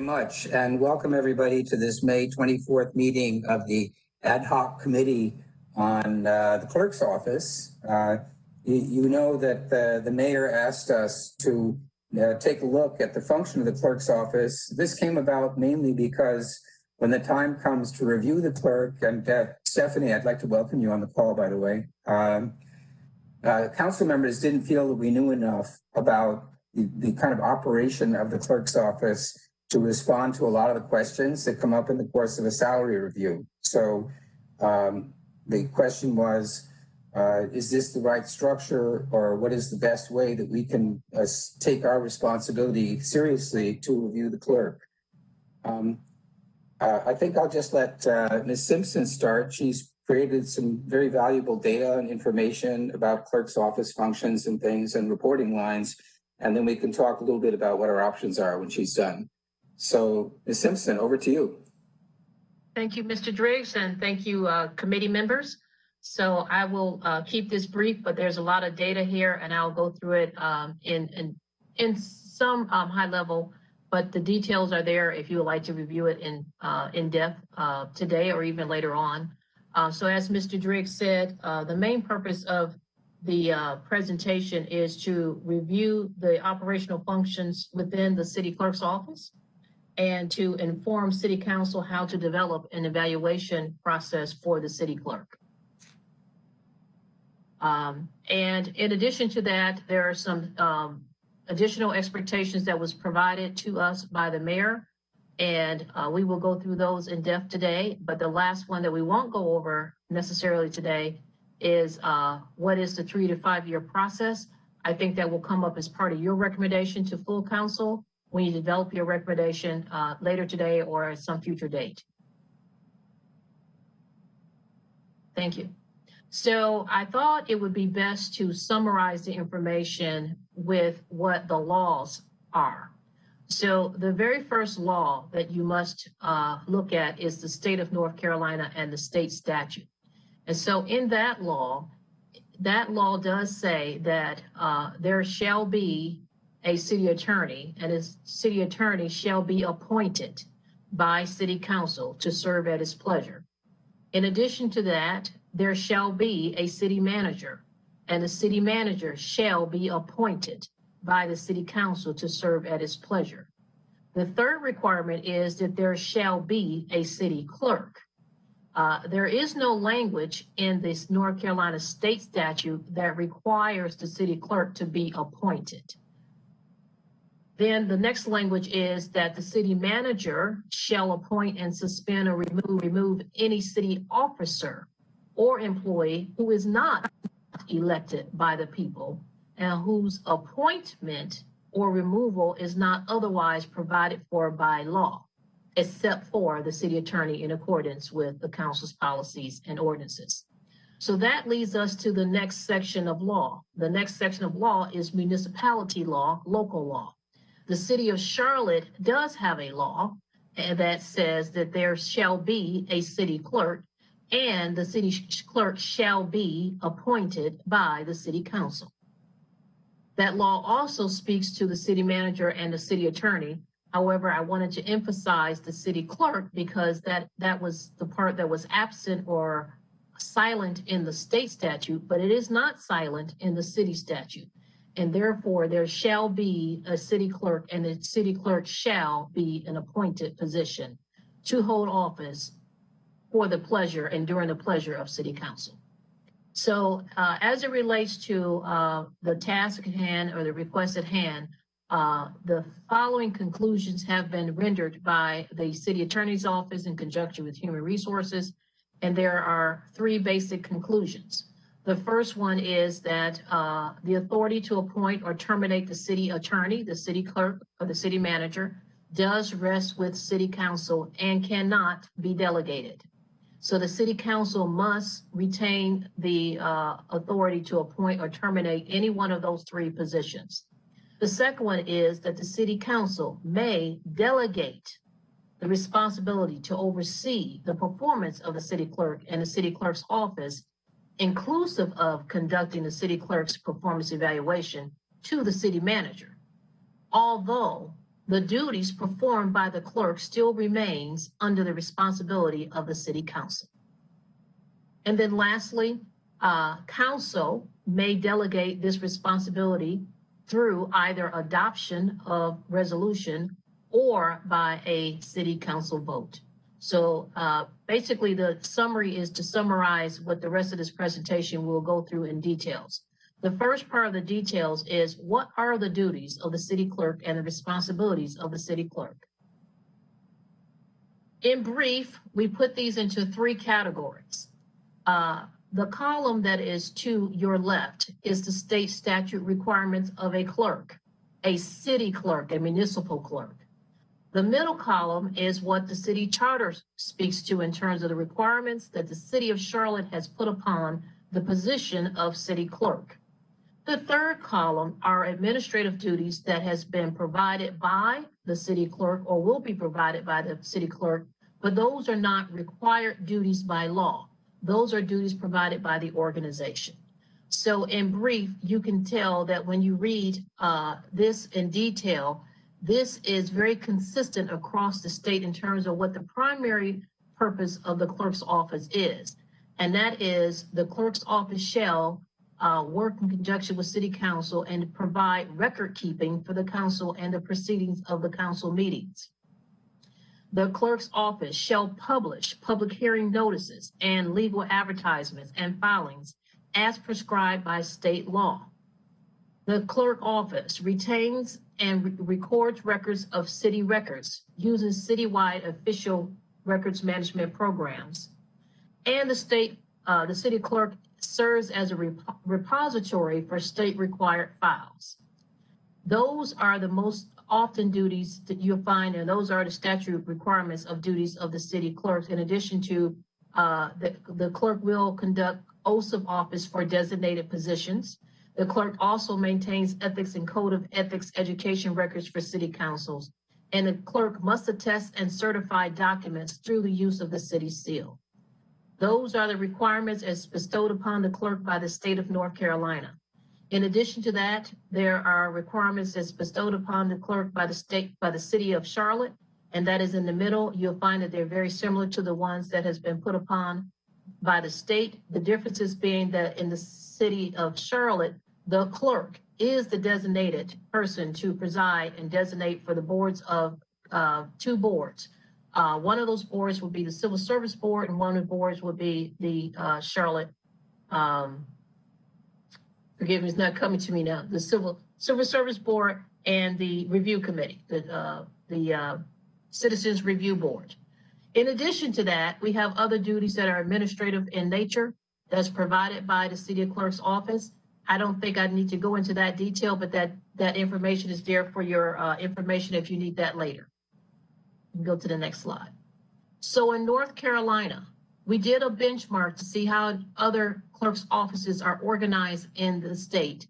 much, and welcome everybody to this May 24th meeting of the Ad Hoc Committee on the Clerk's Office. You know that the mayor asked us to take a look at the function of the Clerk's Office. This came about mainly because when the time comes to review the clerk, and Stephanie, I'd like to welcome you on the call, by the way. Council members didn't feel that we knew enough about the kind of operation of the clerk's office to respond to a lot of the questions that come up in the course of a salary review. So the question was, is this the right structure, or what is the best way that we can take our responsibility seriously to review the clerk? I think I'll just let Ms. Simpson start. She's created some very valuable data and information about clerk's office functions and things and reporting lines. And then we can talk a little bit about what our options are when she's done. So, Ms. Simpson, over to you. Thank you, Mr. Driggs, and thank you, committee members. So I will keep this brief, but there's a lot of data here, and I'll go through it in some high level, but the details are there if you would like to review it in depth today or even later on. So as Mr. Driggs said, the main purpose of the presentation is to review the operational functions within the city clerk's office and to inform city council how to develop an evaluation process for the city clerk. And in addition to that, there are some additional expectations that was provided to us by the mayor, and we will go through those in depth today. But the last one that we won't go over necessarily today is what is the 3 to 5 year process. I think that will come up as part of your recommendation to full council when you develop your recommendation later today or at some future date. Thank you. So I thought it would be best to summarize the information with what the laws are. So the very first law that you must look at is the state of North Carolina and the state statute. And so in that law does say that there shall be a city attorney, and a city attorney shall be appointed by city council to serve at his pleasure. In addition to that, there shall be a city manager, and the city manager shall be appointed by the city council to serve at his pleasure. The third requirement is that there shall be a city clerk. There is no language in this North Carolina state statute that requires the city clerk to be appointed. Then the next language is that the city manager shall appoint and suspend or remove any city officer or employee who is not elected by the people and whose appointment or removal is not otherwise provided for by law, except for the city attorney in accordance with the council's policies and ordinances. So that leads us to the next section of law. The next section of law is municipality law, local law. The city of Charlotte does have a law that says that there shall be a city clerk, and the city clerk shall be appointed by the city council. That law also speaks to the city manager and the city attorney. However, I wanted to emphasize the city clerk because that was the part that was absent or silent in the state statute, but it is not silent in the city statute. And therefore, there shall be a city clerk, and the city clerk shall be an appointed position to hold office for the pleasure and during the pleasure of city council. So as it relates to the task at hand or the request at hand, the following conclusions have been rendered by the city attorney's office in conjunction with human resources. And there are 3 basic conclusions. The first one is that the authority to appoint or terminate the city attorney, the city clerk, or the city manager does rest with city council and cannot be delegated. So the city council must retain the authority to appoint or terminate any one of those 3 positions. The second one is that the city council may delegate the responsibility to oversee the performance of the city clerk and the city clerk's office, inclusive of conducting the city clerk's performance evaluation, to the city manager. Although the duties performed by the clerk still remains under the responsibility of the city council. And then lastly, council may delegate this responsibility through either adoption of resolution or by a city council vote. So basically the summary is to summarize what the rest of this presentation will go through in details. The first part of the details is what are the duties of the city clerk and the responsibilities of the city clerk. In brief, we put these into three categories. The column that is to your left is the state statute requirements of a clerk, a city clerk, a municipal clerk. The middle column is what the city charter speaks to in terms of the requirements that the city of Charlotte has put upon the position of city clerk. The third column are administrative duties that has been provided by the city clerk or will be provided by the city clerk, but those are not required duties by law. Those are duties provided by the organization. So in brief, you can tell that when you read this in detail, this is very consistent across the state in terms of what the primary purpose of the clerk's office is. And that is the clerk's office shall work in conjunction with city council and provide record keeping for the council and the proceedings of the council meetings. The clerk's office shall publish public hearing notices and legal advertisements and filings as prescribed by state law. The clerk office retains and records records of city records using citywide official records management programs. And the city clerk serves as a repository for state required files. Those are the most often duties that you'll find, and those are the statute requirements of duties of the city clerks. In addition to the clerk will conduct oaths of office for designated positions. The clerk also maintains ethics and code of ethics education records for city councils. And the clerk must attest and certify documents through the use of the city seal. Those are the requirements as bestowed upon the clerk by the state of North Carolina. In addition to that, there are requirements as bestowed upon the clerk by the city of Charlotte, and that is in the middle. You'll find that they're very similar to the ones that has been put upon by the state. The differences being that in the city of Charlotte, the clerk is the designated person to preside and designate for the boards of two boards. One of those boards would be the Civil Service Board, and one of the boards would be the Charlotte, forgive me, it's not coming to me now, the Civil Service Board and the Review Committee, the Citizens Review Board. In addition to that, we have other duties that are administrative in nature that's provided by the city clerk's office. I don't think I need to go into that detail, but that information is there for your information if you need that later. Go to the next slide. So in North Carolina, we did a benchmark to see how other clerk's offices are organized in the state.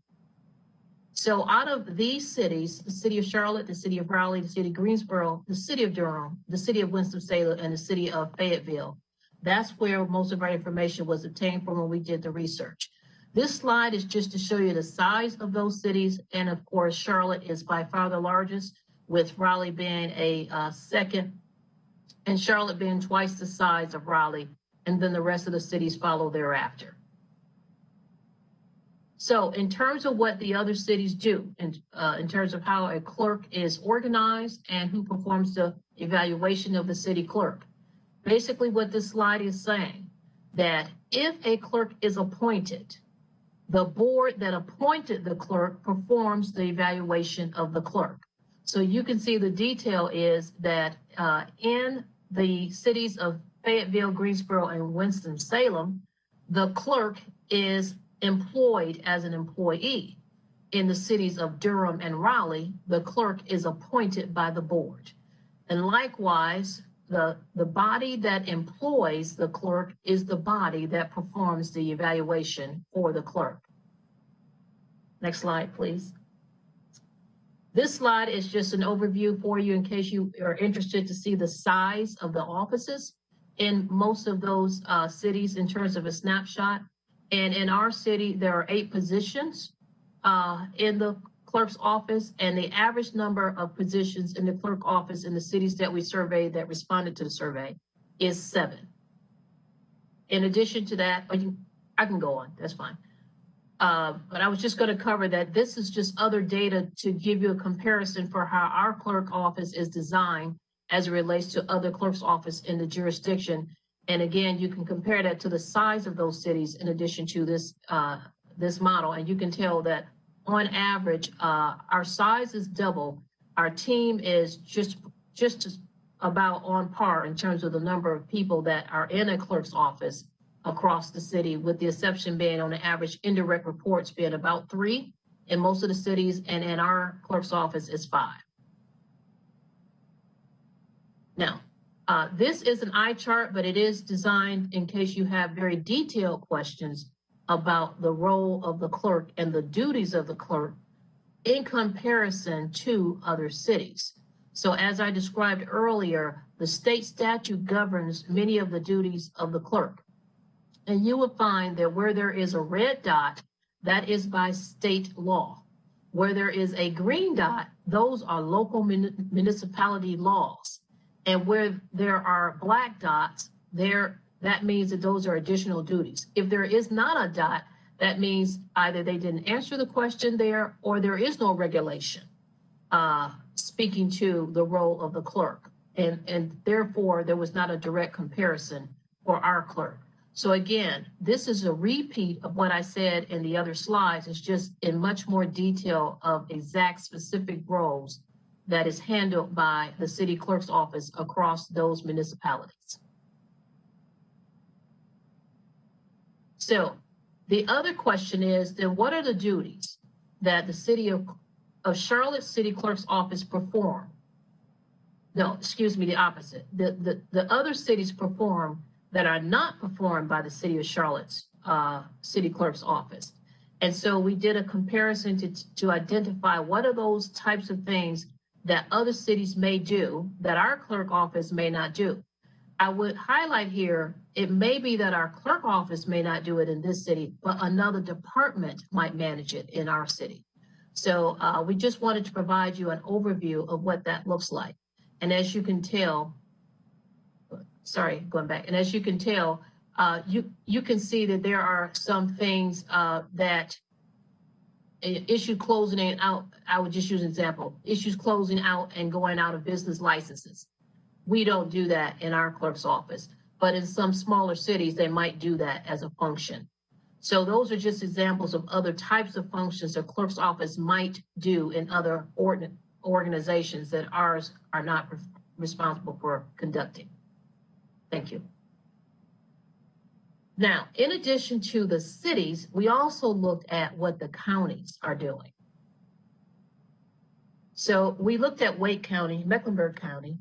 So out of these cities, the city of Charlotte, the city of Raleigh, the city of Greensboro, the city of Durham, the city of Winston-Salem, and the city of Fayetteville, that's where most of our information was obtained from when we did the research. This slide is just to show you the size of those cities. And of course, Charlotte is by far the largest, with Raleigh being a second, and Charlotte being twice the size of Raleigh, and then the rest of the cities follow thereafter. So in terms of what the other cities do, in terms of how a clerk is organized and who performs the evaluation of the city clerk, basically what this slide is saying, that if a clerk is appointed, the board that appointed the clerk performs the evaluation of the clerk. So you can see the detail is that in the cities of Fayetteville, Greensboro, and Winston-Salem, the clerk is employed as an employee. In the cities of Durham and Raleigh, the clerk is appointed by the board. And likewise, the body that employs the clerk is the body that performs the evaluation for the clerk. Next slide, please. This slide is just an overview for you in case you are interested to see the size of the offices in most of those cities in terms of a snapshot. And in our city, there are 8 positions in the clerk's office, and the average number of positions in the clerk office in the cities that we surveyed that responded to the survey is 7. In addition to that, I can go on, that's fine. But I was just going to cover that this is just other data to give you a comparison for how our clerk office is designed as it relates to other clerk's office in the jurisdiction. And again, you can compare that to the size of those cities in addition to this, this model. And you can tell that on average, our size is double. Our team is just about on par in terms of the number of people that are in a clerk's office across the city, with the exception being on the average indirect reports being about 3 in most of the cities, and in our clerk's office is 5. Now, this is an eye chart, but it is designed in case you have very detailed questions about the role of the clerk and the duties of the clerk in comparison to other cities. So as I described earlier, the state statute governs many of the duties of the clerk. And you will find that where there is a red dot, that is by state law. Where there is a green dot, those are local municipality laws. And where there are black dots, that means that those are additional duties. If there is not a dot, that means either they didn't answer the question there, or there is no regulation speaking to the role of the clerk. And therefore, there was not a direct comparison for our clerk. So again, this is a repeat of what I said in the other slides. It's just in much more detail of exact specific roles that is handled by the city clerk's office across those municipalities. So the other question is, then what are the duties that the city of Charlotte City Clerk's Office perform? No, excuse me, the opposite. The other cities perform that are not performed by the city of Charlotte's City Clerk's Office. And so we did a comparison to identify what are those types of things that other cities may do that our clerk office may not do. I would highlight here, it may be that our clerk office may not do it in this city, but another department might manage it in our city. So we just wanted to provide you an overview of what that looks like. And as you can tell, sorry, going back. And as you can tell, you can see that there are some things that issue closing out. I would just use an example, issues closing out and going out of business licenses. We don't do that in our clerk's office, but in some smaller cities, they might do that as a function. So those are just examples of other types of functions a clerk's office might do in other organizations that ours are not responsible for conducting. Thank you. Now, in addition to the cities, we also looked at what the counties are doing. So we looked at Wake County, Mecklenburg County,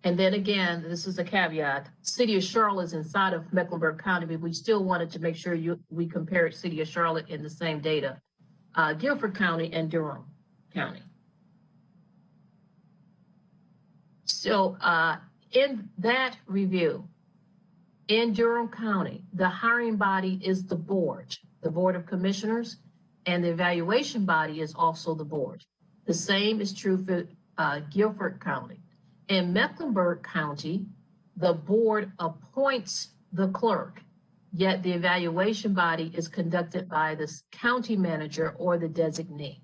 and then again, this is a caveat, City of Charlotte is inside of Mecklenburg County, but we still wanted to make sure we compared City of Charlotte in the same data, Guilford County and Durham County. So in that review, in Durham County, the hiring body is the Board of Commissioners, and the evaluation body is also the board. The same is true for Guilford County. In Mecklenburg County, the board appoints the clerk, yet the evaluation body is conducted by the county manager or the designee.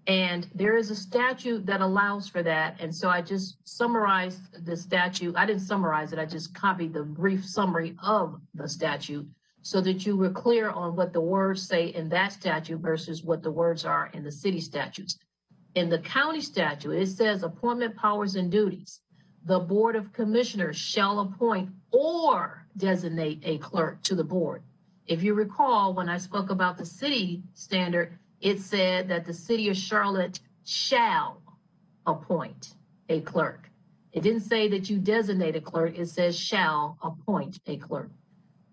And there is a statute that allows for that. And so I just summarized the statute. I didn't summarize it. I just copied the brief summary of the statute so that you were clear on what the words say in that statute versus what the words are in the city statutes. In the county statute, it says appointment powers and duties. The Board of Commissioners shall appoint or designate a clerk to the board. If you recall, when I spoke about the city standard, it said that the City of Charlotte shall appoint a clerk. It didn't say that you designate a clerk, it says shall appoint a clerk.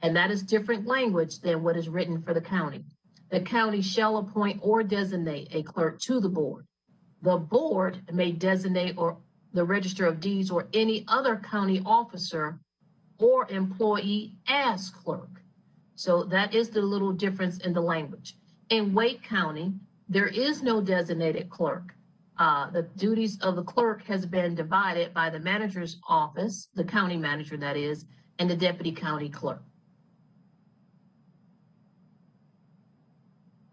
And that is different language than what is written for the county. The county shall appoint or designate a clerk to the board. The board may designate or the Register of Deeds or any other county officer or employee as clerk. So that is the little difference in the language. In Wake County, there is no designated clerk. The duties of the clerk has been divided by the manager's office, the county manager that is, and the deputy county clerk.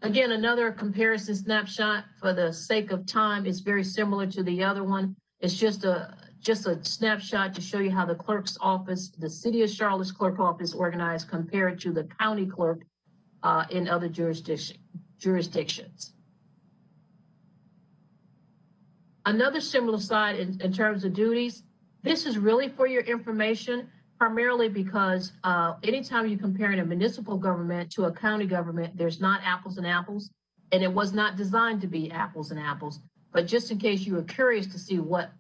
Again, another comparison snapshot for the sake of time is very similar to the other one. It's just a snapshot to show you how the clerk's office, the City of Charlotte's clerk office organized compared to the county clerk in other jurisdictions. Another similar slide in terms of duties. This is really for your information, primarily because anytime you're comparing a municipal government to a county government, there's not apples and apples, and it was not designed to be apples and apples. But just in case you were curious to see what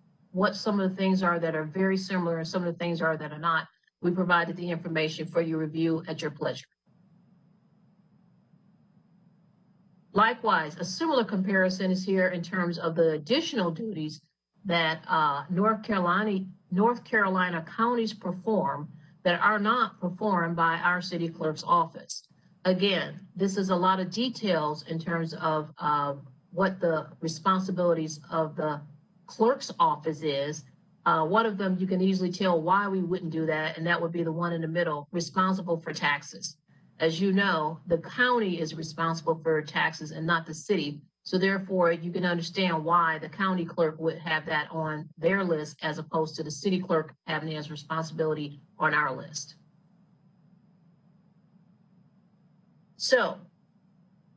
some of the things are that are very similar and some of the things are that are not, we provided the information for your review at your pleasure. Likewise, a similar comparison is here in terms of the additional duties that North Carolina counties perform that are not performed by our city clerk's office. Again, this is a lot of details in terms of what the responsibilities of the clerk's office is. One of them, you can easily tell why we wouldn't do that, and that would be the one in the middle, responsible for taxes. As you know, the county is responsible for taxes and not the city. So therefore, you can understand why the county clerk would have that on their list as opposed to the city clerk having it as responsibility on our list. So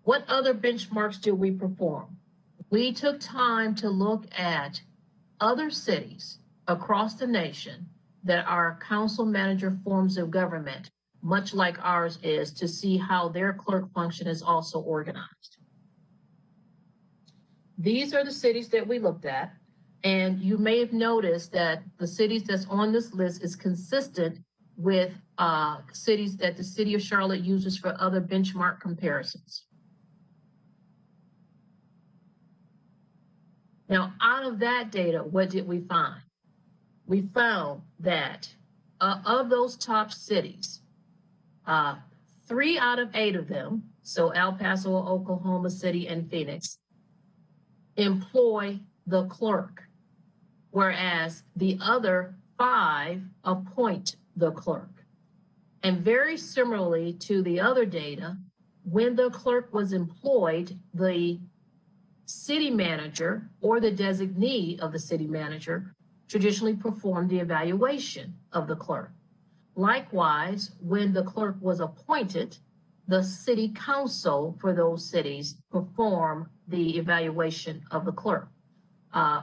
what other benchmarks do we perform? We took time to look at other cities across the nation that are council manager forms of government, much like ours is, to see how their clerk function is also organized. These are the cities that we looked at, and you may have noticed that the cities that's on this list is consistent with cities that the City of Charlotte uses for other benchmark comparisons. Now, out of that data, what did we find? We found that of those top cities, 3 out of 8 of them, so El Paso, Oklahoma City, and Phoenix, employ the clerk, whereas the other 5 appoint the clerk. And very similarly to the other data, when the clerk was employed, the city manager or the designee of the city manager traditionally performed the evaluation of the clerk. Likewise, when the clerk was appointed, the city council for those cities perform the evaluation of the clerk.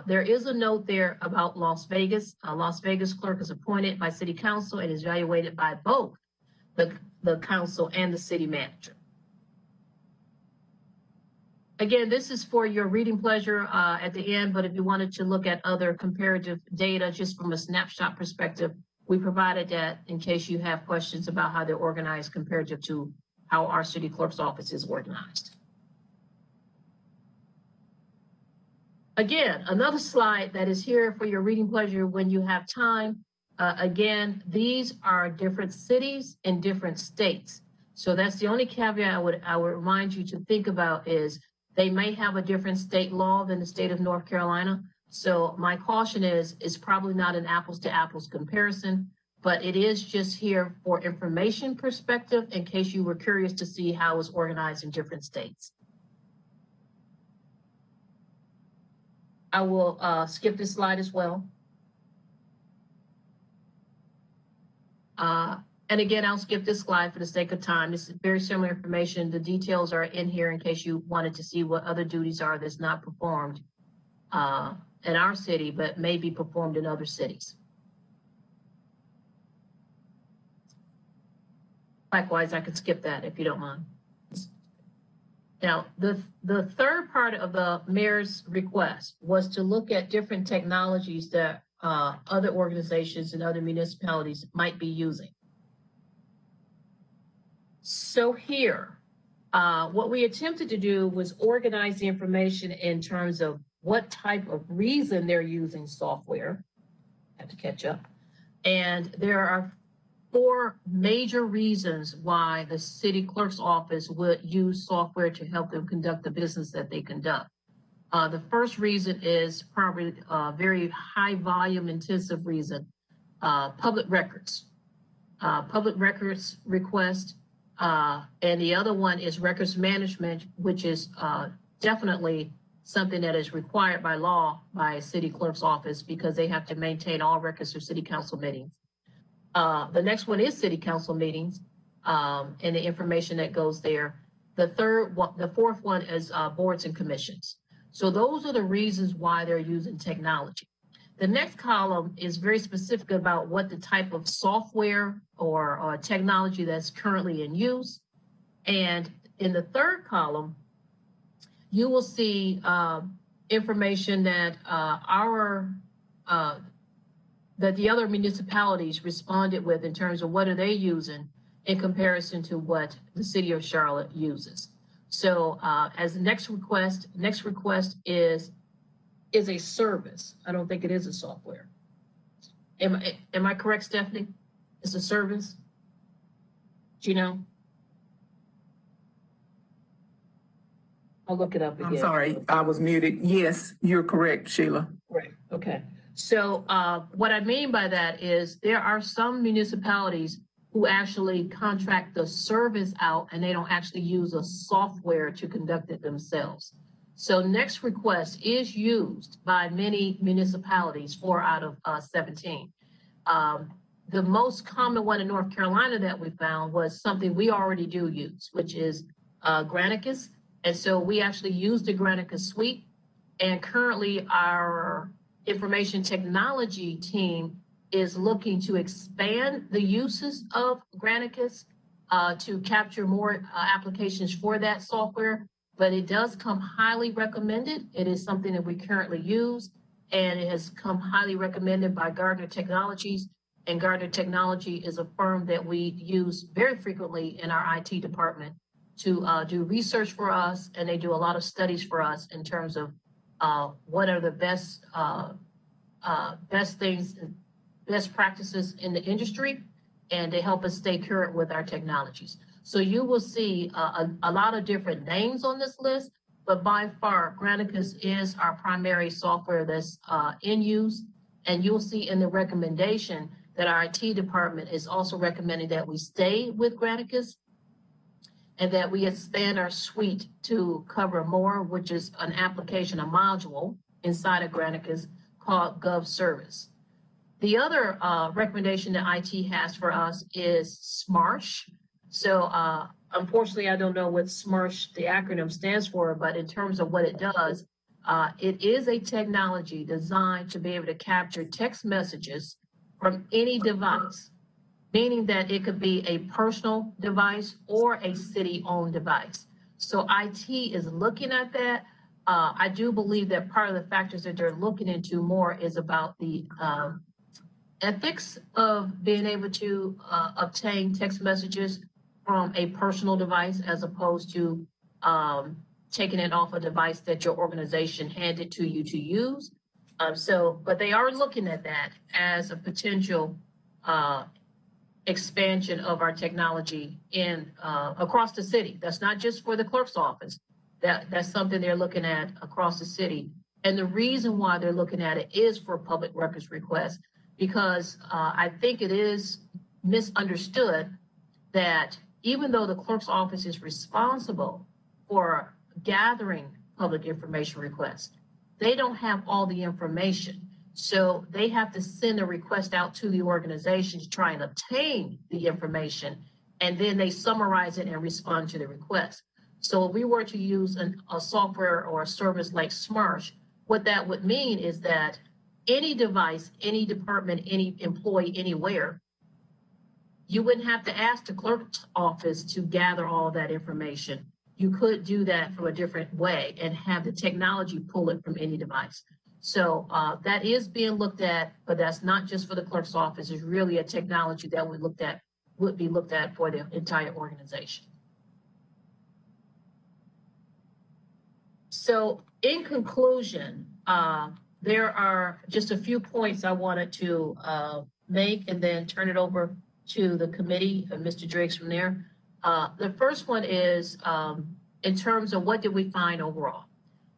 There is a note there about Las Vegas. Las Vegas clerk is appointed by city council and is evaluated by both the council and the city manager. Again, this is for your reading pleasure at the end, but if you wanted to look at other comparative data just from a snapshot perspective, we provided that in case you have questions about how they're organized comparative to how our city clerk's office is organized. Again, another slide that is here for your reading pleasure when you have time. Again, these are different cities in different states. So that's the only caveat I would remind you to think about is they may have a different state law than the state of North Carolina. So my caution is it's probably not an apples to apples comparison, but it is just here for information perspective in case you were curious to see how it's organized in different states. I will skip this slide as well. And again, I'll skip this slide for the sake of time. This is very similar information. The details are in here in case you wanted to see what other duties are that's not performed in our city, but may be performed in other cities. Likewise, I could skip that if you don't mind. Now, the third part of the mayor's request was to look at different technologies that other organizations and other municipalities might be using. So here, what we attempted to do was organize the information in terms of what type of reason they're using software. I have to catch up. And there are 4 major reasons why the city clerk's office would use software to help them conduct the business that they conduct. The first reason is probably a very high volume intensive reason, public records. Public records request, and the other one is records management, which is definitely something that is required by law by a city clerk's office because they have to maintain all records of city council meetings. The next one is city council meetings and the information that goes there. The fourth one is boards and commissions. So those are the reasons why they're using technology. The next column is very specific about what the type of software or technology that's currently in use. And in the third column, you will see information that that the other municipalities responded with in terms of what are they using in comparison to what the city of Charlotte uses. So as the next request is a service. I don't think it is a software. Am I correct, Stephanie? It's a service? Do you know? I'll look it up again. I'm sorry, I was muted. Yes, you're correct, Sheila. Right, okay. So what I mean by that is there are some municipalities who actually contract the service out and they don't actually use a software to conduct it themselves. So next request is used by many municipalities, 4 out of 17. The most common one in North Carolina that we found was something we already do use, which is Granicus. And so we actually use the Granicus suite. And currently our information technology team is looking to expand the uses of Granicus to capture more applications for that software. But it does come highly recommended. It is something that we currently use, and it has come highly recommended by Gardner Technologies. And Gardner Technology is a firm that we use very frequently in our IT department to do research for us, and they do a lot of studies for us in terms of what are the best best practices in the industry, and they help us stay current with our technologies. So you will see a lot of different names on this list, but by far, Granicus is our primary software that's in use. And you'll see in the recommendation that our IT department is also recommending that we stay with Granicus and that we expand our suite to cover more, which is an application, a module inside of Granicus called Gov Service. The other recommendation that IT has for us is SMARSH. So unfortunately, I don't know what SMARSH, the acronym, stands for, but in terms of what it does, it is a technology designed to be able to capture text messages from any device, meaning that it could be a personal device or a city-owned device. So IT is looking at that. I do believe that part of the factors that they're looking into more is about the ethics of being able to obtain text messages from a personal device as opposed to taking it off a device that your organization handed to you to use. But they are looking at that as a potential expansion of our technology in across the city. That's not just for the clerk's office. That's something they're looking at across the city. And the reason why they're looking at it is for public records requests, because I think it is misunderstood that even though the clerk's office is responsible for gathering public information requests, they don't have all the information. So they have to send a request out to the organization to try and obtain the information, and then they summarize it and respond to the request. So if we were to use a software or a service like SMARSH, what that would mean is that any device, any department, any employee, anywhere, you wouldn't have to ask the clerk's office to gather all that information. You could do that from a different way and have the technology pull it from any device. So that is being looked at, but that's not just for the clerk's office. It's really a technology that would be looked at for the entire organization. So in conclusion, there are just a few points I wanted to make and then turn it over to the committee, Mr. Driggs from there. The first one is in terms of what did we find overall?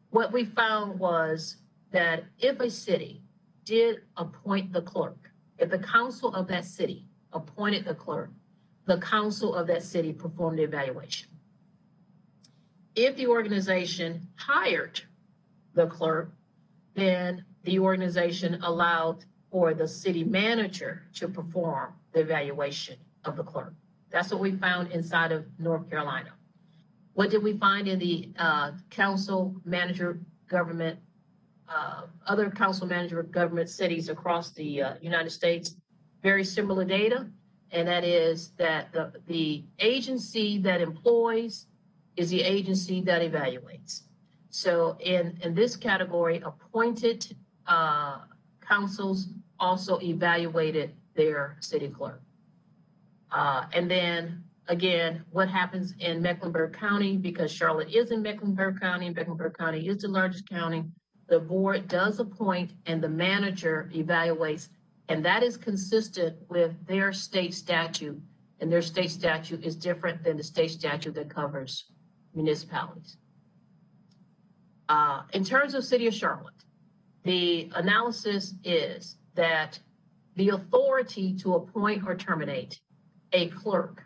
What we found was that if a city did appoint the clerk, if the council of that city appointed the clerk, the council of that city performed the evaluation. If the organization hired the clerk, then the organization allowed for the city manager to perform the evaluation of the clerk. That's what we found inside of North Carolina. What did we find in the council manager government, other council manager government cities across the United States? Very similar data, and that is that the agency that employs is the agency that evaluates. So in this category, appointed councils also evaluated their city clerk. And then again, what happens in Mecklenburg County, because Charlotte is in Mecklenburg County, and Mecklenburg County is the largest county, the board does appoint and the manager evaluates, and that is consistent with their state statute, and their state statute is different than the state statute that covers municipalities. In terms of City of Charlotte, the analysis is that the authority to appoint or terminate a clerk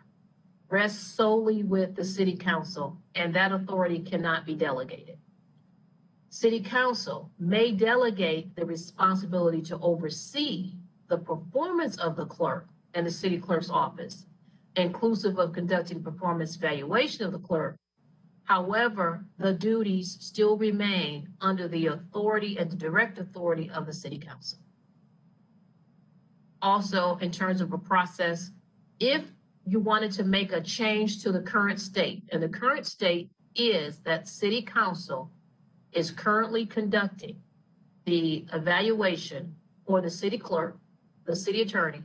rests solely with the city council, and that authority cannot be delegated. City council may delegate the responsibility to oversee the performance of the clerk and the city clerk's office, inclusive of conducting performance evaluation of the clerk. However, the duties still remain under the authority and the direct authority of the city council. Also, in terms of a process, if you wanted to make a change to the current state, and the current state is that city council is currently conducting the evaluation for the city clerk, the city attorney,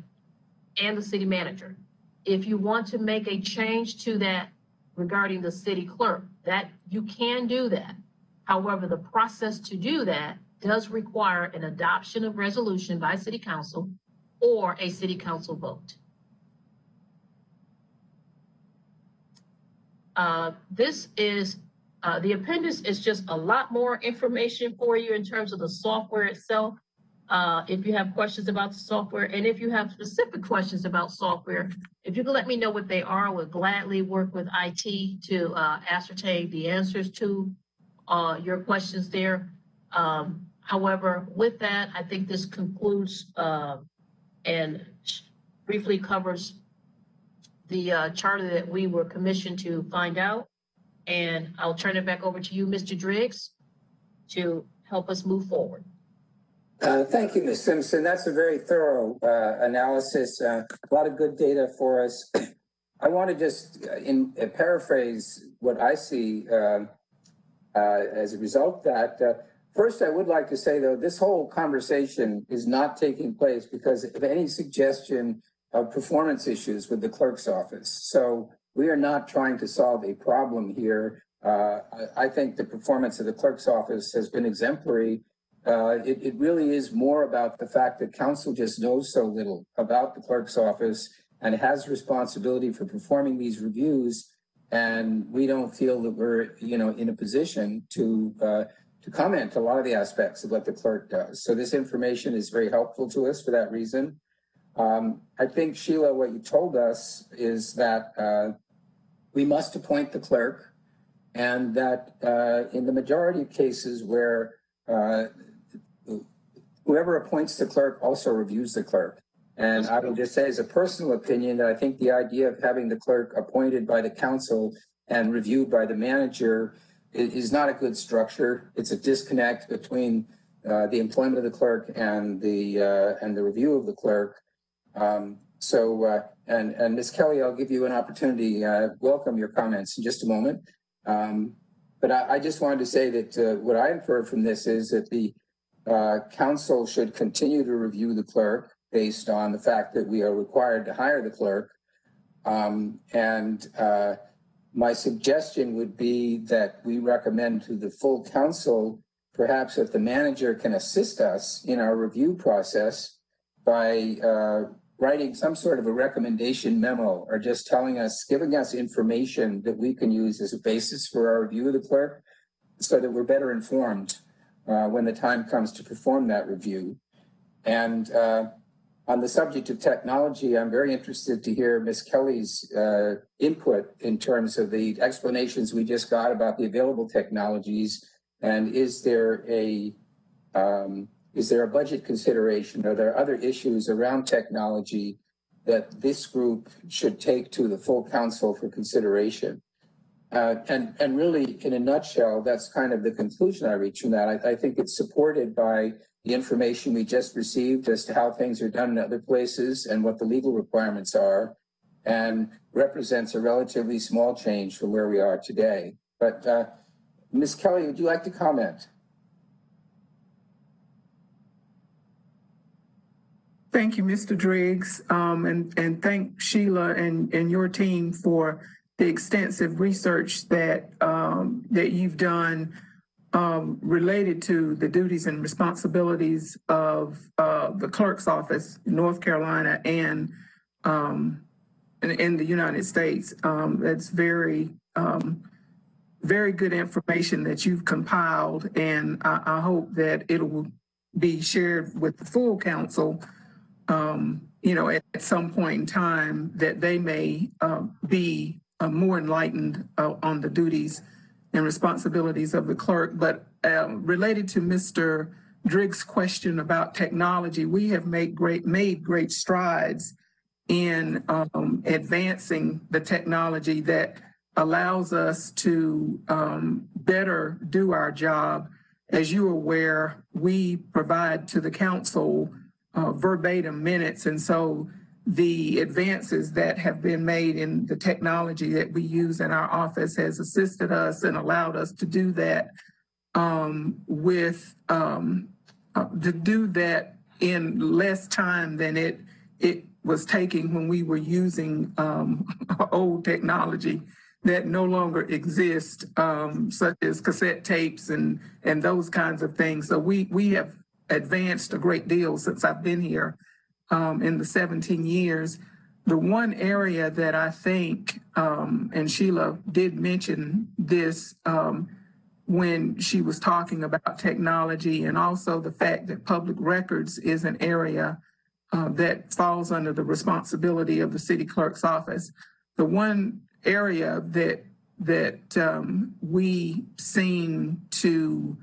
and the city manager. If you want to make a change to that regarding the city clerk, that you can do that. However, the process to do that does require an adoption of resolution by city council or a city council vote. This is, the appendix is just a lot more information for you in terms of the software itself. If you have questions about the software, and if you have specific questions about software, if you can let me know what they are, I would gladly work with IT to ascertain the answers to your questions there. However, with that, I think this concludes and briefly covers the charter that we were commissioned to find out. And I'll turn it back over to you, Mr. Driggs, to help us move forward. Thank you, Ms. Simpson. That's a very thorough analysis, a lot of good data for us. I want to just paraphrase what I see as a result of that. First, I would like to say, though, this whole conversation is not taking place because of any suggestion of performance issues with the clerk's office. So we are not trying to solve a problem here. I think the performance of the clerk's office has been exemplary. It really is more about the fact that council just knows so little about the clerk's office and has responsibility for performing these reviews. And we don't feel that we're, in a position to comment a lot of the aspects of what the clerk does. So this information is very helpful to us for that reason. I think, Sheila, what you told us is that we must appoint the clerk, and that in the majority of cases where whoever appoints the clerk also reviews the clerk. And I will just say as a personal opinion that I think the idea of having the clerk appointed by the council and reviewed by the manager is not a good structure. It's a disconnect between the employment of the clerk and the review of the clerk. And Ms. Kelly, I'll give you an opportunity. Welcome your comments in just a moment. But I just wanted to say that what I infer from this is that the council should continue to review the clerk based on the fact that we are required to hire the clerk. My suggestion would be that we recommend to the full council, perhaps that the manager can assist us in our review process by writing some sort of a recommendation memo or just telling us, giving us information that we can use as a basis for our review of the clerk so that we're better informed when the time comes to perform that review. And on the subject of technology, I'm very interested to hear Ms. Kelly's input in terms of the explanations we just got about the available technologies. And is there a budget consideration? Are there other issues around technology that this group should take to the full council for consideration? And really, in a nutshell, that's kind of the conclusion I reach from that. I think it's supported by the information we just received as to how things are done in other places and what the legal requirements are, and represents a relatively small change from where we are today. But Ms. Kelly, would you like to comment? Thank you, Mr. Driggs, and thank Sheila and your team for the extensive research that that you've done related to the duties and responsibilities of the clerk's office in North Carolina and in the United States. That's very good information that you've compiled, and I hope that it will be shared with the full council, at some point in time, that they may be more enlightened on the duties and responsibilities of the clerk. But related to Mr. Driggs' question about technology, we have made great strides in advancing the technology that allows us to better do our job. As you are aware, we provide to the council verbatim minutes, and so the advances that have been made in the technology that we use in our office has assisted us and allowed us to do that to do that in less time than it was taking when we were using old technology that no longer exists, such as cassette tapes and those kinds of things. So we have advanced a great deal since I've been here. In the 17 years, the one area that I think, and Sheila did mention this when she was talking about technology, and also the fact that public records is an area that falls under the responsibility of the city clerk's office. The one area that we seem to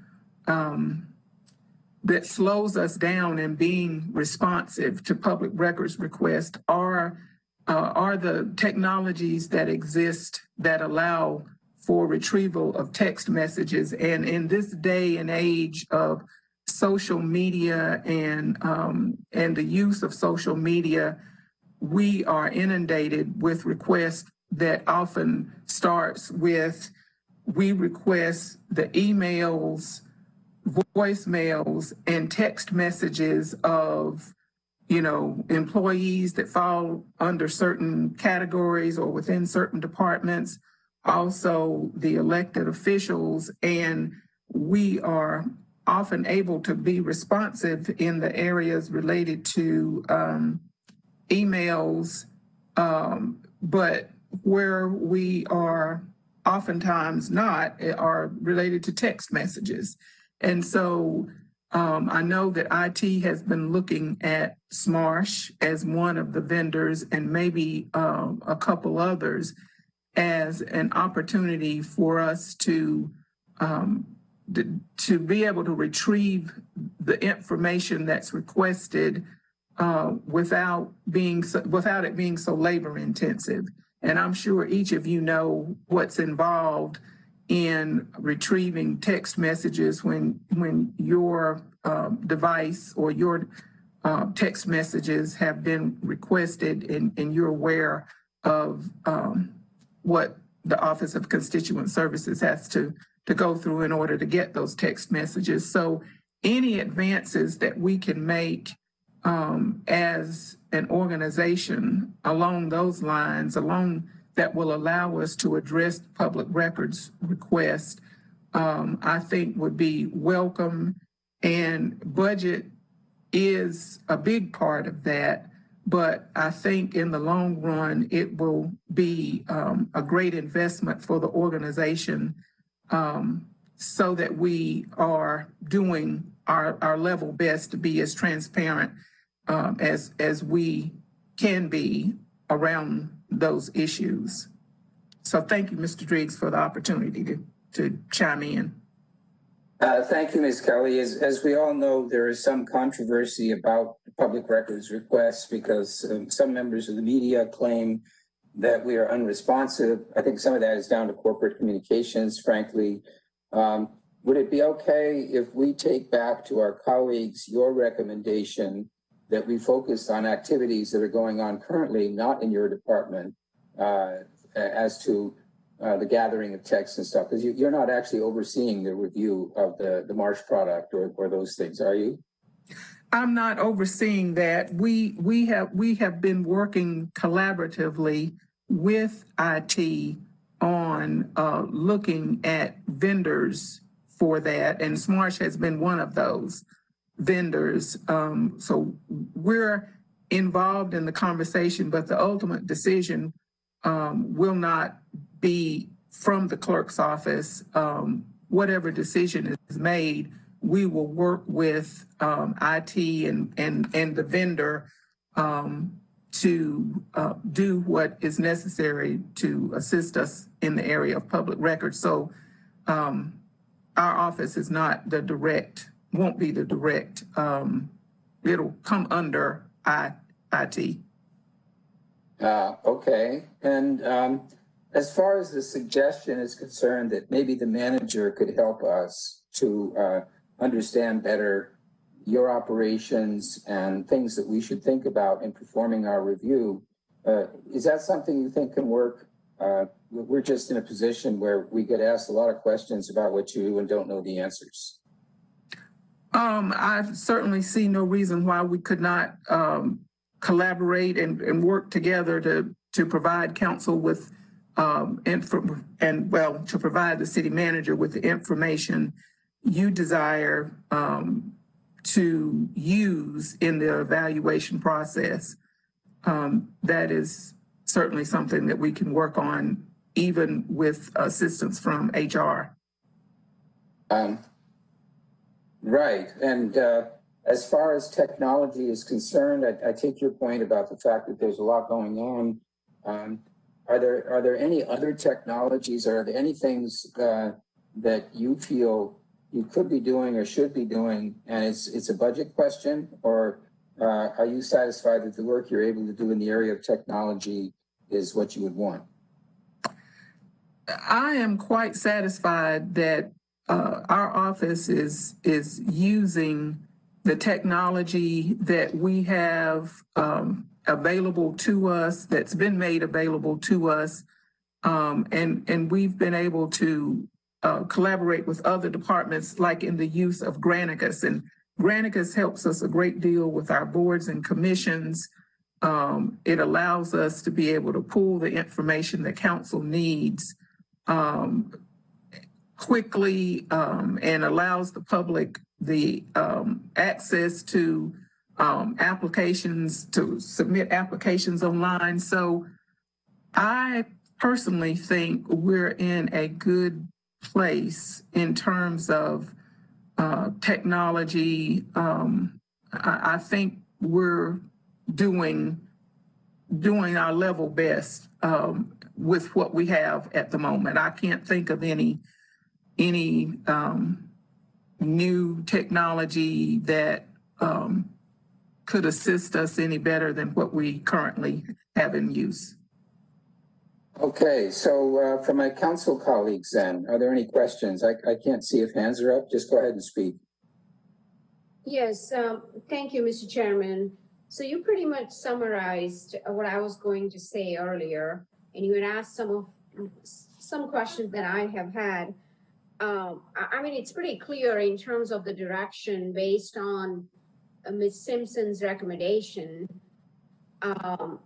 that slows us down in being responsive to public records requests are the technologies that exist that allow for retrieval of text messages. And in this day and age of social media and the use of social media, we are inundated with requests that often starts with, we request the emails, voicemails, and text messages of, employees that fall under certain categories or within certain departments, also the elected officials, and we are often able to be responsive in the areas related to emails, but where we are oftentimes not are related to text messages. And so I know that IT has been looking at SMARSH as one of the vendors, and maybe a couple others, as an opportunity for us to be able to retrieve the information that's requested without it being so labor intensive. And I'm sure each of you know what's involved in retrieving text messages when your device or your text messages have been requested, and you're aware of what the Office of Constituent Services has to go through in order to get those text messages. So any advances that we can make as an organization along those lines, that will allow us to address public records requests, I think would be welcome. And budget is a big part of that, but I think in the long run, it will be a great investment for the organization, so that we are doing our level best to be as transparent as we can be around those issues. So thank you, Mr. Driggs, for the opportunity to chime in. Thank you, Ms. Kelly. As we all know, there is some controversy about public records requests because some members of the media claim that we are unresponsive. I think some of that is down to corporate communications, frankly. Would it be okay if we take back to our colleagues your recommendation that we focus on activities that are going on currently, not in your department, as to the gathering of texts and stuff, because you're not actually overseeing the review of the Marsh product or those things, are you? I'm not overseeing that. We have been working collaboratively with IT on looking at vendors for that, and Smarsh has been one of those vendors. So we're involved in the conversation, but the ultimate decision will not be from the clerk's office. Whatever decision is made, we will work with IT and the vendor to do what is necessary to assist us in the area of public records. So our office is not the direct, won't be the direct, it'll come under IT. Okay. And as far as the suggestion is concerned that maybe the manager could help us to understand better your operations and things that we should think about in performing our review, is that something you think can work? We're just in a position where we get asked a lot of questions about what you do and don't know the answers. I certainly see no reason why we could not collaborate and work together to provide council with to provide the city manager with the information you desire to use in the evaluation process. That is certainly something that we can work on, even with assistance from HR. Right. And as far as technology is concerned, I take your point about the fact that there's a lot going on. Are there any other technologies? Are there any things that you feel you could be doing or should be doing, and it's a budget question, or are you satisfied that the work you're able to do in the area of technology is what you would want? I am quite satisfied that our office is using the technology that we have available to us, that's been made available to us, and we've been able to collaborate with other departments, like in the use of Granicus. And Granicus helps us a great deal with our boards and commissions. It allows us to be able to pull the information that council needs quickly, and allows the public the access to applications, to submit applications online. So I personally think we're in a good place in terms of technology. I think we're doing our level best with what we have at the moment. I can't think of any new technology that could assist us any better than what we currently have in use. Okay, so for my council colleagues then, are there any questions? I can't see if hands are up. Just go ahead and speak. Yes, thank you, Mr. Chairman. So you pretty much summarized what I was going to say earlier, and you had asked some questions that I have had. I mean, it's pretty clear in terms of the direction based on Ms. Simpson's recommendation. I'm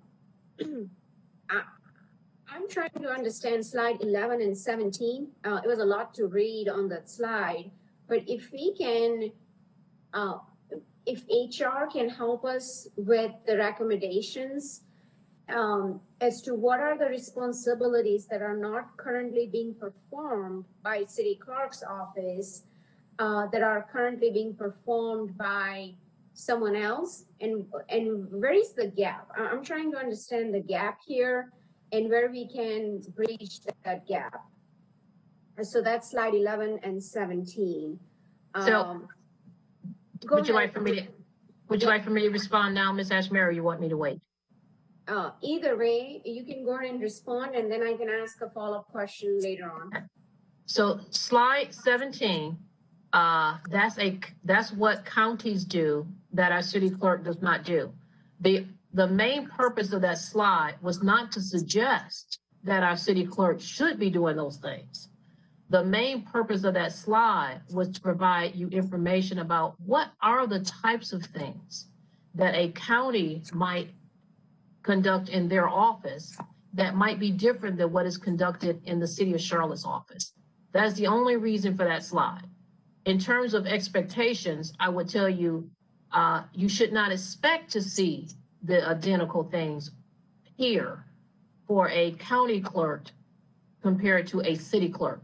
trying to understand slide 11 and 17. It was a lot to read on that slide, but if we can if HR can help us with the recommendations as to what are the responsibilities that are not currently being performed by city clerk's office, that are currently being performed by someone else, and where is the gap? I'm trying to understand the gap here and where we can bridge that gap. So that's slide 11 and 17. Would you like for me to respond now, Ms. Ashmere, or you want me to wait? Either way, you can go ahead and respond, and then I can ask a follow-up question later on. So slide 17, that's what counties do that our city clerk does not do. The main purpose of that slide was not to suggest that our city clerk should be doing those things. The main purpose of that slide was to provide you information about what are the types of things that a county might conduct in their office that might be different than what is conducted in the city of Charlotte's office. That's the only reason for that slide. In terms of expectations, I would tell you, you should not expect to see the identical things here for a county clerk compared to a city clerk,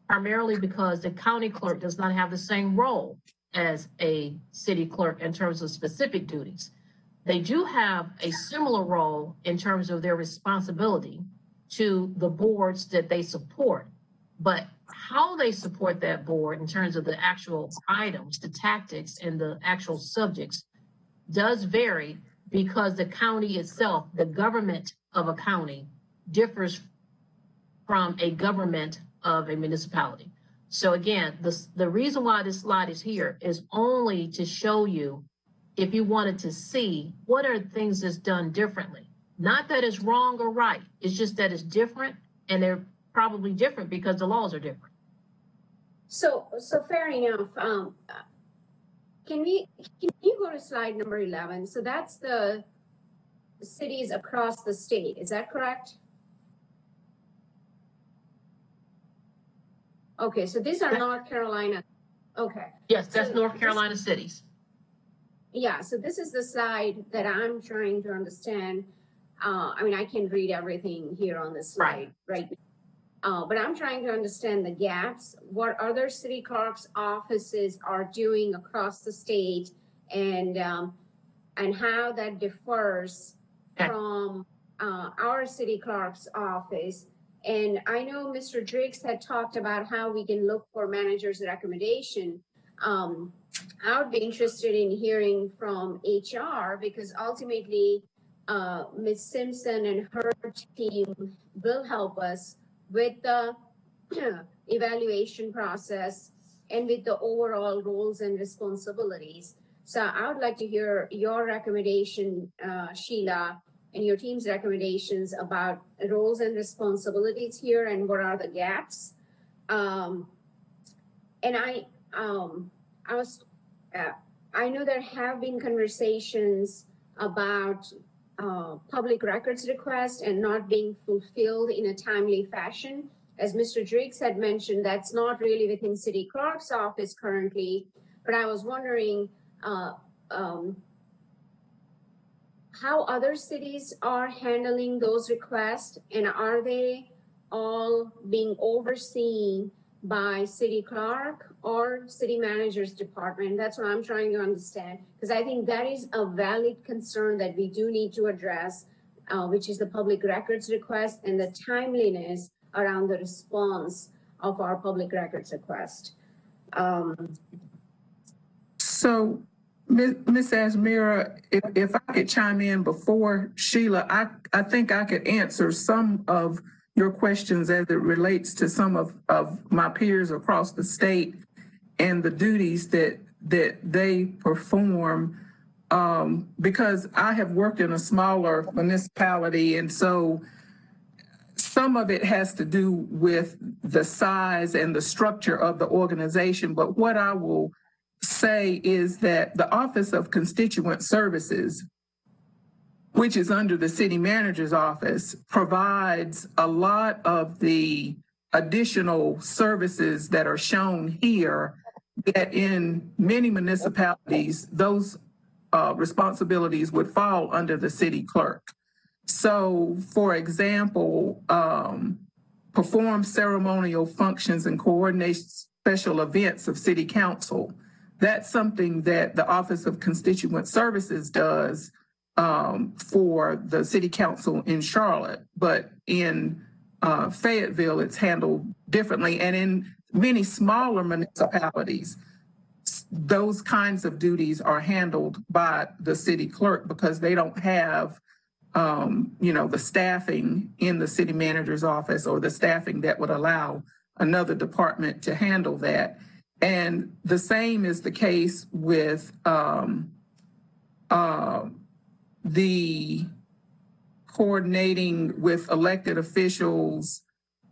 primarily because the county clerk does not have the same role as a city clerk in terms of specific duties. They do have a similar role in terms of their responsibility to the boards that they support, but how they support that board in terms of the actual items, the tactics, and the actual subjects does vary because the county itself, the government of a county, differs from a government of a municipality. So again, the reason why this slide is here is only to show you, if you wanted to see what are things that's done differently. Not that it's wrong or right, it's just that it's different, and they're probably different because the laws are different. So fair enough. Can you go to slide number 11? So that's the cities across the state, is that correct? Okay, so these are North Carolina. Okay. Yes, that's North Carolina cities. Yeah, so this is the slide that I'm trying to understand. I mean, I can read everything here on this slide, right? But I'm trying to understand the gaps, what other city clerks' offices are doing across the state, and how that differs from our city clerk's office. And I know Mr. Driggs had talked about how we can look for managers' recommendation. I would be interested in hearing from HR, because ultimately Ms. Simpson and her team will help us with the evaluation process and with the overall roles and responsibilities. So I would like to hear your recommendation, Sheila, and your team's recommendations about roles and responsibilities here and what are the gaps. And I know there have been conversations about public records requests and not being fulfilled in a timely fashion. As Mr. Driggs had mentioned, that's not really within city clerk's office currently, but I was wondering how other cities are handling those requests, and are they all being overseen by city clerk or city manager's department? That's what I'm trying to understand, because I think that is a valid concern that we do need to address, which is the public records request and the timeliness around the response of our public records request. So, Ms. Ashmere, if I could chime in before Sheila, I think I could answer some of your questions as it relates to some of my peers across the state and the duties that they perform, because I have worked in a smaller municipality, and so some of it has to do with the size and the structure of the organization. But what I will say is that the Office of Constituent Services, which is under the city manager's office, provides a lot of the additional services that are shown here that in many municipalities, those responsibilities would fall under the city clerk. So, for example, perform ceremonial functions and coordinate special events of city council. That's something that the Office of Constituent Services does for the city council in Charlotte, but in Fayetteville, it's handled differently. And in many smaller municipalities, those kinds of duties are handled by the city clerk because they don't have the staffing in the city manager's office or the staffing that would allow another department to handle that. And the same is the case with the coordinating with elected officials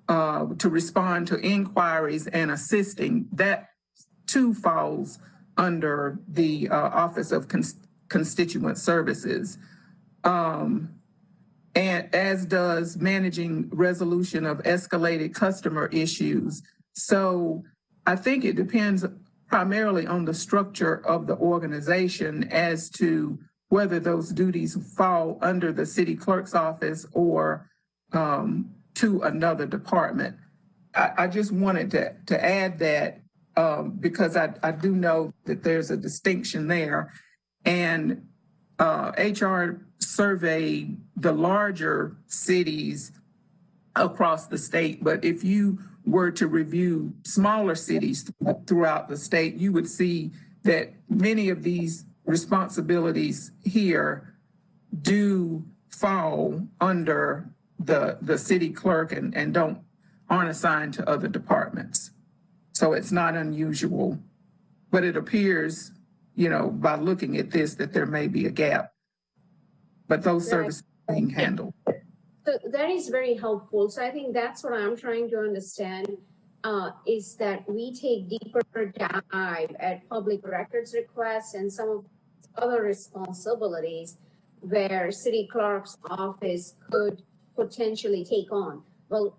to respond to inquiries and assisting. That too falls under the Office of Constituent Services. And as does managing resolution of escalated customer issues. So I think it depends primarily on the structure of the organization as to whether those duties fall under the city clerk's office or to another department. I just wanted to add that because I do know that there's a distinction there. And HR surveyed the larger cities across the state, but if you were to review smaller cities throughout the state, you would see that many of these responsibilities here do fall under the city clerk and aren't assigned to other departments. So it's not unusual, but it appears, by looking at this, that there may be a gap, but those services are being handled. So that is very helpful. So I think that's what I'm trying to understand is that we take deeper dive at public records requests and some of other responsibilities where city clerk's office could potentially take on. Well,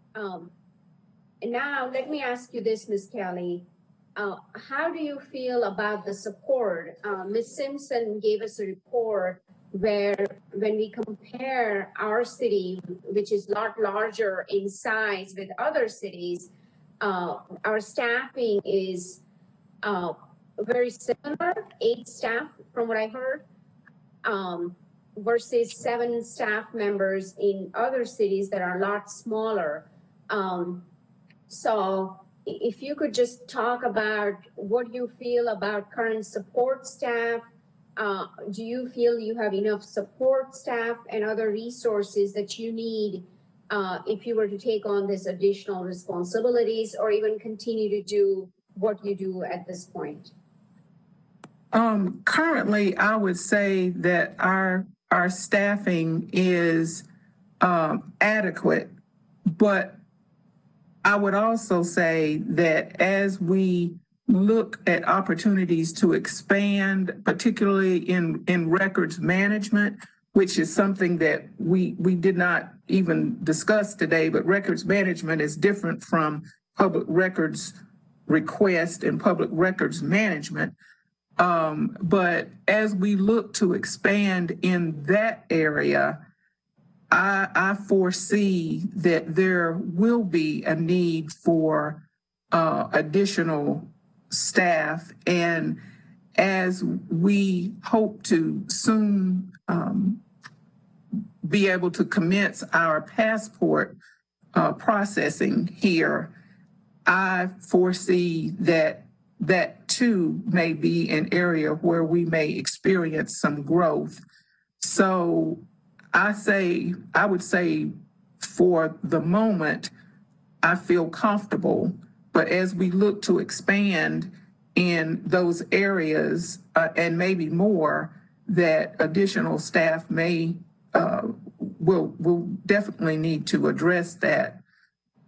and now let me ask you this, Ms. Kelly. How do you feel about the support? Ms. Simpson gave us a report where when we compare our city, which is a lot larger in size with other cities, our staffing is very similar, 8 staff from what I heard, versus 7 staff members in other cities that are a lot smaller. So if you could just talk about what you feel about current support staff, do you feel you have enough support staff and other resources that you need if you were to take on this additional responsibilities or even continue to do what you do at this point? Currently, I would say that our staffing is adequate, but I would also say that as we look at opportunities to expand, particularly in records management, which is something that we did not even discuss today, but records management is different from public records request and public records management. But as we look to expand in that area, I foresee that there will be a need for additional staff. And as we hope to soon be able to commence our passport processing here, I foresee that too may be an area where we may experience some growth. So I would say for the moment, I feel comfortable, but as we look to expand in those areas and maybe more, that additional staff will definitely need to address that.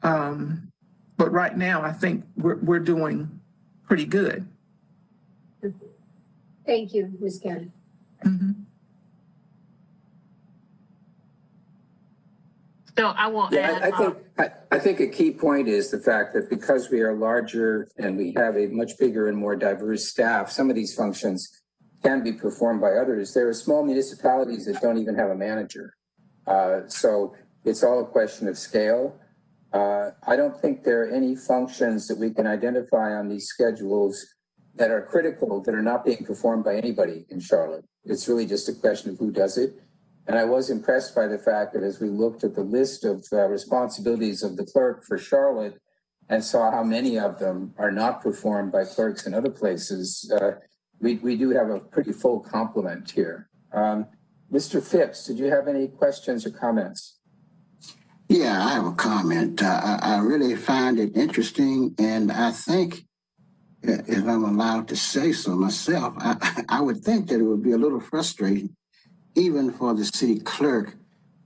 But right now, I think we're doing pretty good. Thank you, Ms. Kelly. Mm-hmm. So I will Yeah, add. I think a key point is the fact that because we are larger and we have a much bigger and more diverse staff, some of these functions can be performed by others. There are small municipalities that don't even have a manager. So it's all a question of scale. I don't think there are any functions that we can identify on these schedules that are critical that are not being performed by anybody in Charlotte. It's really just a question of who does it. And I was impressed by the fact that as we looked at the list of responsibilities of the clerk for Charlotte and saw how many of them are not performed by clerks in other places, we do have a pretty full complement here. Mr. Phipps, did you have any questions or comments? Yeah, I have a comment. I really find it interesting, and I think, if I'm allowed to say so myself, I would think that it would be a little frustrating, even for the city clerk,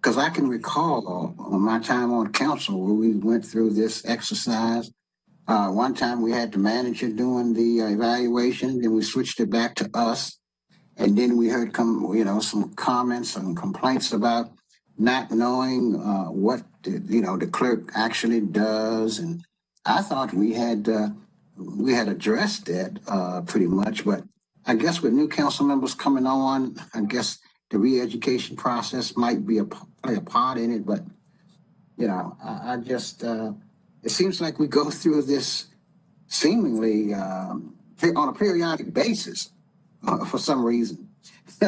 because I can recall on my time on council where we went through this exercise. One time we had the manager doing the evaluation, then we switched it back to us, and then we heard some comments and complaints about not knowing what the clerk actually does, and I thought we had addressed that pretty much, but I guess with new council members coming on, I guess the re-education process might be play a part in it, but I just it seems like we go through this seemingly on a periodic basis for some reason.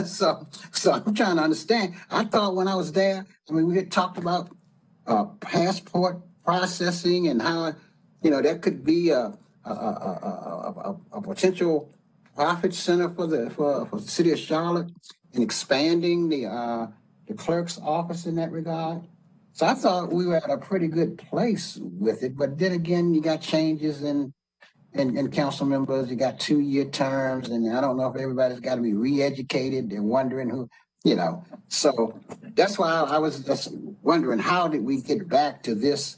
so I'm trying to understand. I thought when I was there, I mean, we had talked about passport processing and how that could be a potential profit center for the city of Charlotte and expanding the clerk's office in that regard. So I thought we were at a pretty good place with it, but then again, you got changes in council members. You got 2-year terms, and I don't know if everybody's got to be re-educated. They're wondering who, So that's why I was just wondering, how did we get back to this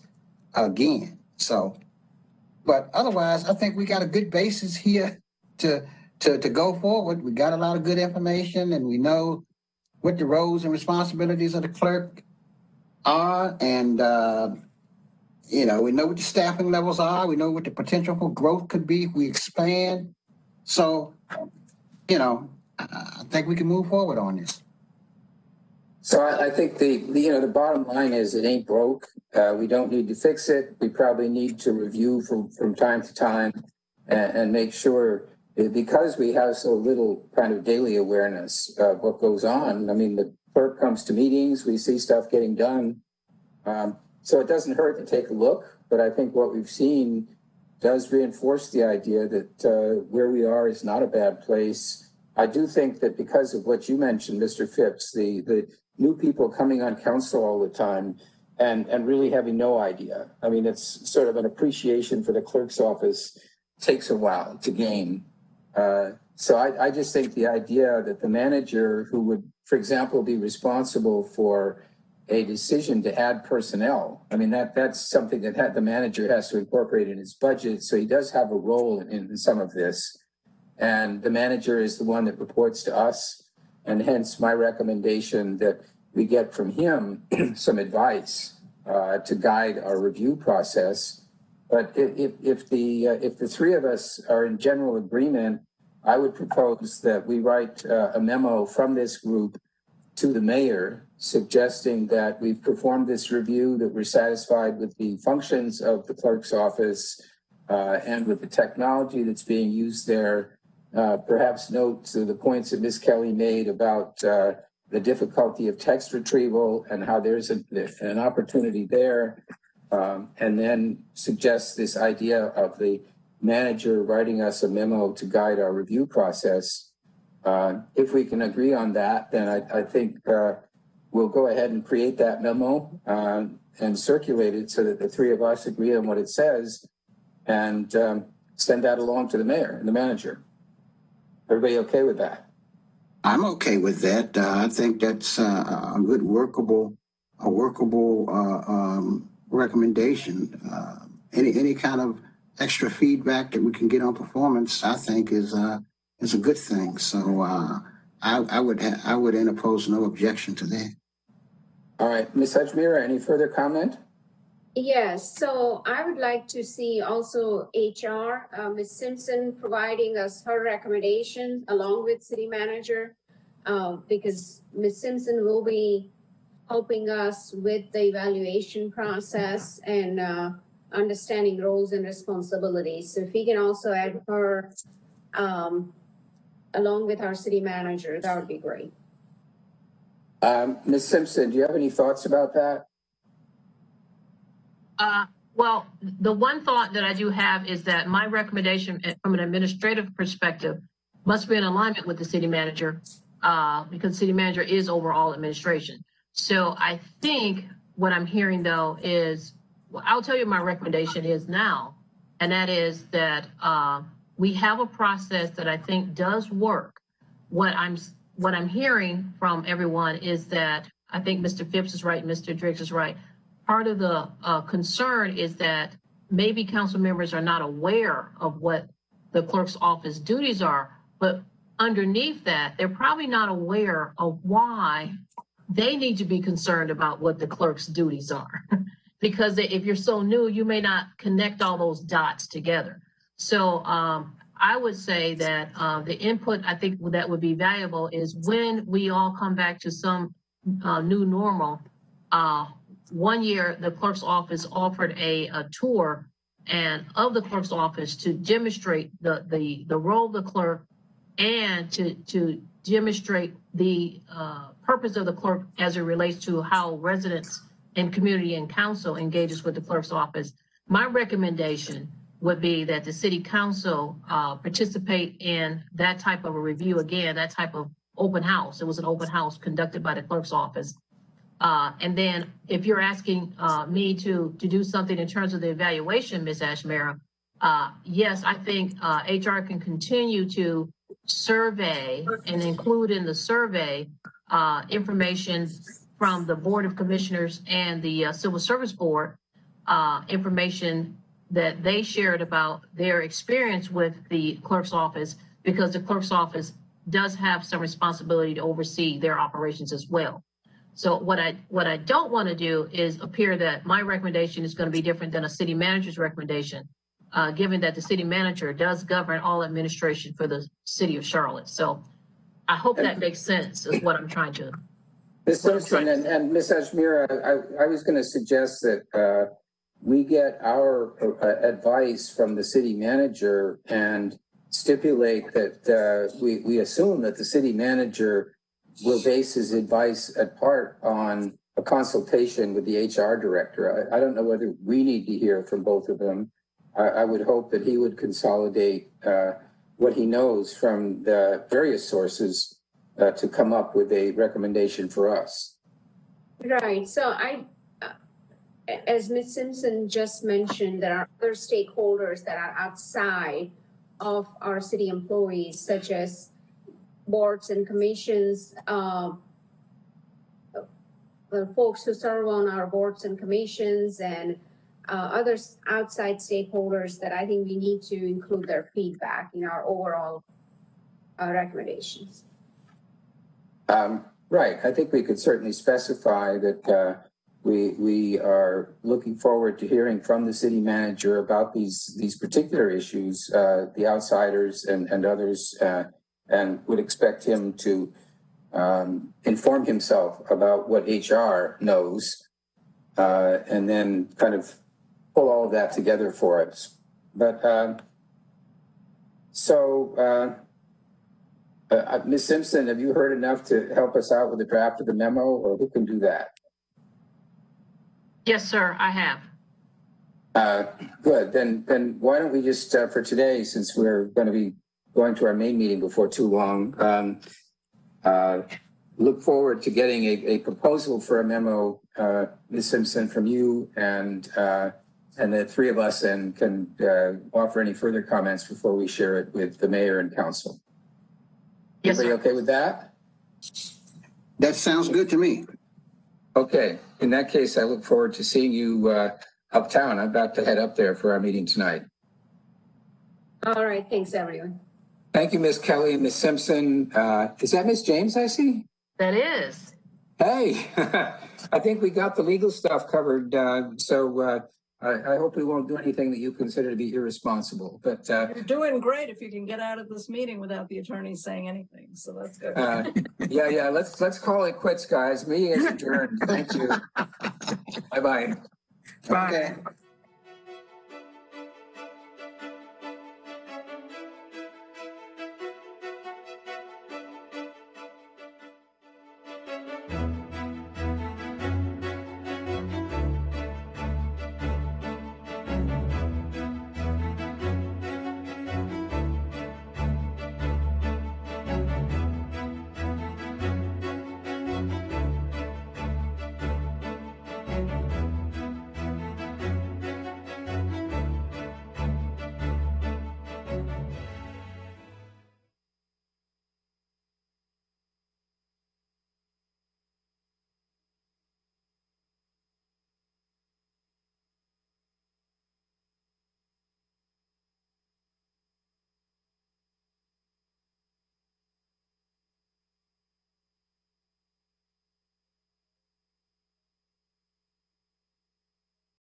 again? So, but otherwise, I think we got a good basis here to go forward. We got a lot of good information, and we know what the roles and responsibilities of the clerk are, and we know what the staffing levels are. We know what the potential for growth could be if we expand. So, I think we can move forward on this. So I think the bottom line is it ain't broke. We don't need to fix it. We probably need to review from time to time and make sure, because we have so little kind of daily awareness of what goes on. I mean, the clerk comes to meetings, we see stuff getting done. So it doesn't hurt to take a look, but I think what we've seen does reinforce the idea that where we are is not a bad place. I do think that because of what you mentioned, Mr. Phipps, the new people coming on council all the time and really having no idea. I mean, it's sort of an appreciation for the clerk's office takes a while to gain. So I just think the idea that the manager who would, for example, be responsible for a decision to add personnel. I mean, that's something that the manager has to incorporate in his budget. So he does have a role in some of this. And the manager is the one that reports to us. And hence my recommendation that we get from him some advice to guide our review process. But if the three of us are in general agreement, I would propose that we write a memo from this group to the mayor suggesting that we've performed this review, that we're satisfied with the functions of the clerk's office and with the technology that's being used there. Perhaps note to the points that Ms. Kelly made about the difficulty of text retrieval and how there's an opportunity there. And then suggest this idea of the manager writing us a memo to guide our review process. If we can agree on that, then I think we'll go ahead and create that memo and circulate it so that the three of us agree on what it says and send that along to the mayor and the manager. Everybody okay with that? I'm okay with that. I think that's a good workable recommendation. Any kind of extra feedback that we can get on performance, I think is a good thing. So I would interpose no objection to that. All right, Ms. Ajmira, any further comment? Yes, so I would like to see also HR, Ms. Simpson providing us her recommendations along with city manager, because Ms. Simpson will be helping us with the evaluation process and understanding roles and responsibilities. So if we can also add her along with our city manager, that would be great. Ms. Simpson, do you have any thoughts about that? Well, the one thought that I do have is that my recommendation from an administrative perspective must be in alignment with the city manager, because the city manager is overall administration. So I think what I'm hearing though is, well, I'll tell you my recommendation is now, and that is that we have a process that I think does work. What I'm hearing from everyone is that I think Mr. Phipps is right, Mr. Driggs is right. Part of the concern is that maybe council members are not aware of what the clerk's office duties are, but underneath that, they're probably not aware of why they need to be concerned about what the clerk's duties are. Because if you're so new, you may not connect all those dots together. So I would say that the input I think that would be valuable is when we all come back to some new normal. One year, the clerk's office offered a tour and of the clerk's office to demonstrate the role of the clerk and to demonstrate the purpose of the clerk as it relates to how residents and community and council engages with the clerk's office. My recommendation would be that the city council participate in that type of a review again, that type of open house. It was an open house conducted by the clerk's office. And then if you're asking me to do something in terms of the evaluation, Ms. Ajmira, yes, I think HR can continue to survey and include in the survey information from the Board of Commissioners and the Civil Service Board, information that they shared about their experience with the clerk's office, because the clerk's office does have some responsibility to oversee their operations as well. So what I don't want to do is appear that my recommendation is going to be different than a city manager's recommendation, given that the city manager does govern all administration for the city of Charlotte. So I hope that makes sense is what I'm trying to. Ms. Simpson and Ms. Ajmira, I was going to suggest that we get our advice from the city manager and stipulate that we assume that the city manager will base his advice at part on a consultation with the HR director. I don't know whether we need to hear from both of them. I would hope that he would consolidate what he knows from the various sources to come up with a recommendation for us. Right. So as Ms. Simpson just mentioned, there are other stakeholders that are outside of our city employees, such as boards and commissions, the folks who serve on our boards and commissions, and other outside stakeholders that I think we need to include their feedback in our overall recommendations. Right. I think we could certainly specify that we are looking forward to hearing from the city manager about these particular issues, the outsiders and others, and would expect him to inform himself about what HR knows, and then kind of pull all of that together for us. But Ms. Simpson, have you heard enough to help us out with the draft of the memo, or who can do that? Yes, sir, I have. Good. Then why don't we just, for today, since we're going to be going to our main meeting before too long, look forward to getting a proposal for a memo, Ms. Simpson, from you and the three of us, and can offer any further comments before we share it with the mayor and council. Yes, everybody okay with that? That sounds good to me. Okay. In that case, I look forward to seeing you uptown. I'm about to head up there for our meeting tonight. All right. Thanks, everyone. Thank you, Ms. Kelly and Ms. Simpson. Is that Ms. James I see? That is. Hey, I think we got the legal stuff covered. I hope we won't do anything that you consider to be irresponsible. But You're doing great if you can get out of this meeting without the attorney saying anything. So that's good. yeah. Let's call it quits, guys. Meeting is adjourned. Thank you. Bye-bye. Bye. Okay.